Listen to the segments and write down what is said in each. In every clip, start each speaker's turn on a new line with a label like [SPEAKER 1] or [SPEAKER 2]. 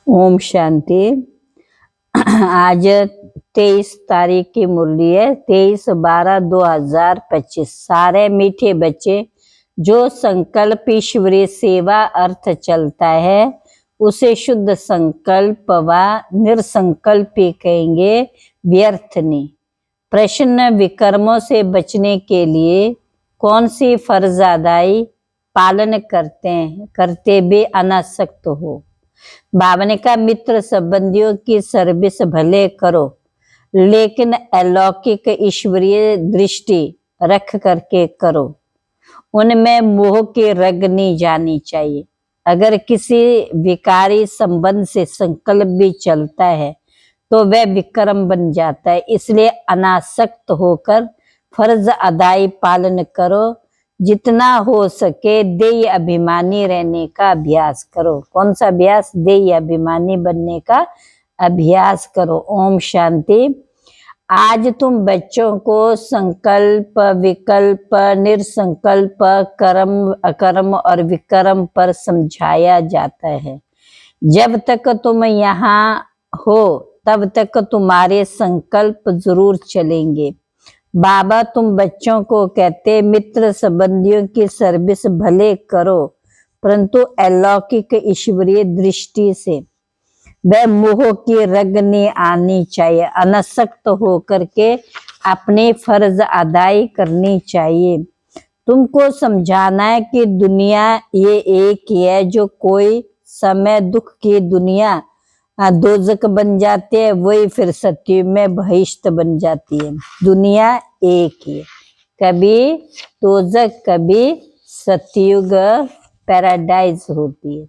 [SPEAKER 1] ओम शांति। आज 23 तारीख की मुरली है, 23/12/2025। सारे मीठे बच्चे, जो संकल्प ईश्वरीय सेवा अर्थ चलता है उसे शुद्ध संकल्प व निरसंकल्प ही कहेंगे, व्यर्थ नहीं। प्रश्न: विकर्मों से बचने के लिए कौन सी फर्ज अदाई पालन करते भी अनासक्त हो? बाबा ने कहा, मित्र संबंधियों की सर्विस भले करो, लेकिन अलौकिक ईश्वरीय दृष्टि रख करके करो। उनमें मोह की रग नहीं जानी चाहिए। अगर किसी विकारी संबंध से संकल्प भी चलता है तो वह विक्रम बन जाता है। इसलिए अनासक्त होकर फर्ज अदाई पालन करो। जितना हो सके देय अभिमानी रहने का अभ्यास करो। कौन सा अभ्यास? देय अभिमानी बनने का अभ्यास करो। ओम शांति। आज तुम बच्चों को संकल्प, विकल्प, निरसंकल्प, कर्म, अकर्म और विकर्म पर समझाया जाता है। जब तक तुम यहाँ हो तब तक तुम्हारे संकल्प जरूर चलेंगे। बाबा तुम बच्चों को कहते, मित्र संबंधियों की सर्विस भले करो, परंतु अलौकिक ईश्वरीय दृष्टि से। वह मोह की रग नहीं आनी चाहिए। अनासक्त होकर के अपनी फर्ज अदाई करनी चाहिए। तुमको समझाना है कि दुनिया ये एक ही है। जो कोई समय दुख की दुनिया दोजक बन जाती है, वही फिर सतयुग में बहिष्ठ बन जाती है। दुनिया एक ही है, कभी दोजक कभी सतयुग पैराडाइज होती है।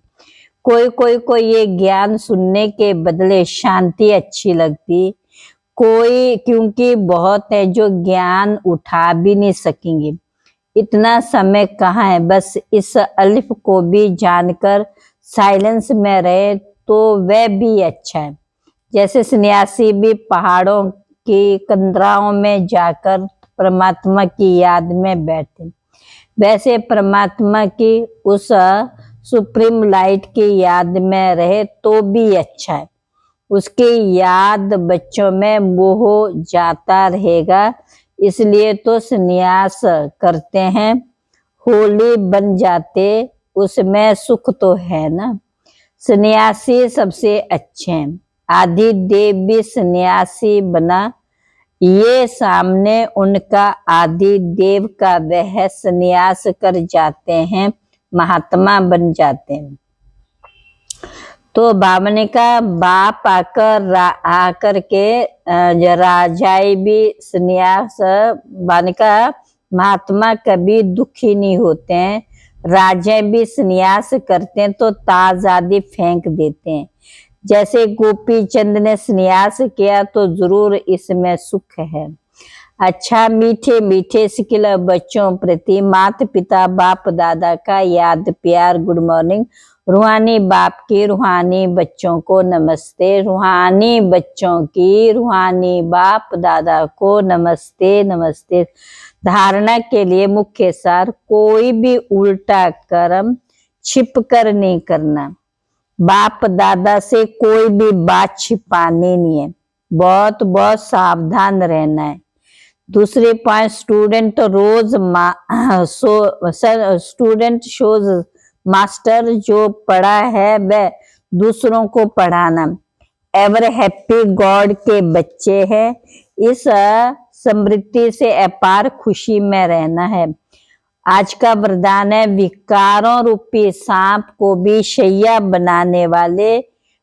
[SPEAKER 1] कोई ये ज्ञान सुनने के बदले शांति अच्छी लगती, कोई क्योंकि बहुत है जो ज्ञान उठा भी नहीं सकेंगे। इतना समय कहाँ है। बस इस अलिफ को भी जानकर साइलेंस में रहे तो वह भी अच्छा है। जैसे सन्यासी भी पहाड़ों की कंदराओं में जाकर परमात्मा की याद में बैठे, वैसे परमात्मा की उस सुप्रीम लाइट की याद में रहे तो भी अच्छा है। उसकी याद बच्चों में मोह जाता रहेगा। इसलिए तो सन्यास करते हैं, होली बन जाते, उसमें सुख तो है ना। सन्यासी सबसे अच्छे हैं। आदि देव भी सन्यासी बना, ये सामने उनका आदि देव का वह सन्यास कर जाते हैं, महात्मा बन जाते हैं। तो बाबा ने कहा, बाप आकर के राजाई भी सन्यास, बाबा का महात्मा कभी दुखी नहीं होते हैं। राजा भी सन्यास करते हैं तो ताज आदि फेंक देते हैं। जैसे गोपी चंद ने सन्यास किया तो जरूर इसमें सुख है। अच्छा, मीठे मीठे सिकिल बच्चों प्रति माता पिता बाप दादा का याद प्यार, गुड मॉर्निंग। रूहानी बाप की रूहानी बच्चों को नमस्ते। रूहानी बच्चों की रूहानी बाप दादा को नमस्ते नमस्ते। धारणा के लिए मुख्य सार: कोई भी उल्टा कर्म छिप कर नहीं करना। बाप दादा से कोई भी बात छिपानी नहीं है। बहुत बहुत सावधान रहना है। दूसरे पॉइंट, स्टूडेंट शोज मास्टर। जो पढ़ा है वह दूसरों को पढ़ाना। एवर हैप्पी गॉड के बच्चे हैं। इस समृद्धि से अपार खुशी में रहना है। आज का वरदान है, विकारों रूपी सांप को भी शैया बनाने वाले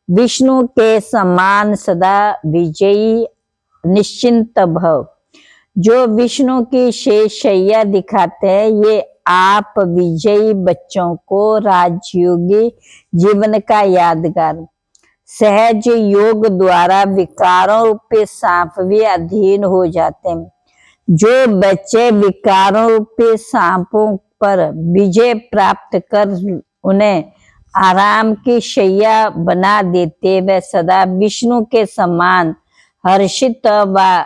[SPEAKER 1] विष्णु के समान सदा विजयी निश्चिंत भव। जो विष्णु की शेष शैया दिखाते हैं, ये आप विजयी बच्चों को राजयोगी जीवन का यादगार सहज योग द्वारा विकारों रूपी सांप भी अधीन हो जाते हैं। जो बच्चे विकारों रूपी सांपों पर विजय प्राप्त कर उन्हें आराम की शैया बना देते, वे सदा विष्णु के समान हर्षित व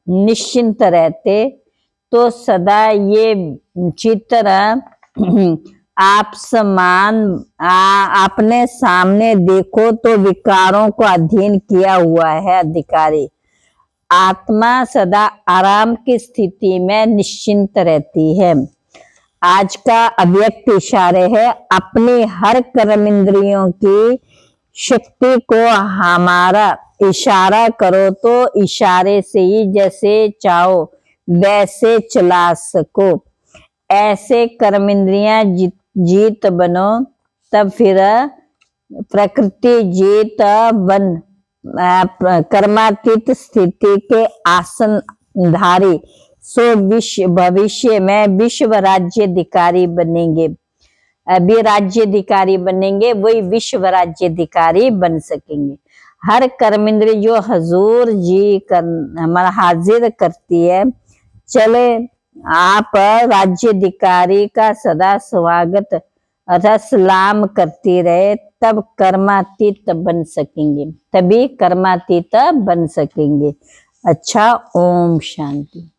[SPEAKER 1] निश्चिंत रहते। तो सदा ये चित्र आप समान अपने सामने देखो तो विकारों को अधीन किया हुआ है अधिकारी। आत्मा सदा आराम की स्थिति में निश्चिंत रहती है। आज का अव्यक्त इशारे है, अपनी हर कर्म इंद्रियों की शक्ति को हमारा इशारा करो तो इशारे से ही जैसे चाहो वैसे चला सको। ऐसे कर्म इंद्रियां जीत बनो, तब फिर प्रकृति जीत बन कर्मातीत स्थिति के आसन धारी सो विश्व भविष्य में विश्व राज्याधिकारी बनेंगे। अभी राज्याधिकारी बनेंगे, वही विश्व राज्याधिकारी बन सकेंगे। हर कर्मेंद्र जो हजूर जी हमारा हाजिर करती है, चले आप राज्याधिकारी का सदा स्वागत अर्थात सलाम करती रहे, तब कर्मातीत बन सकेंगे, तभी कर्मातीत बन सकेंगे। अच्छा, ओम शांति।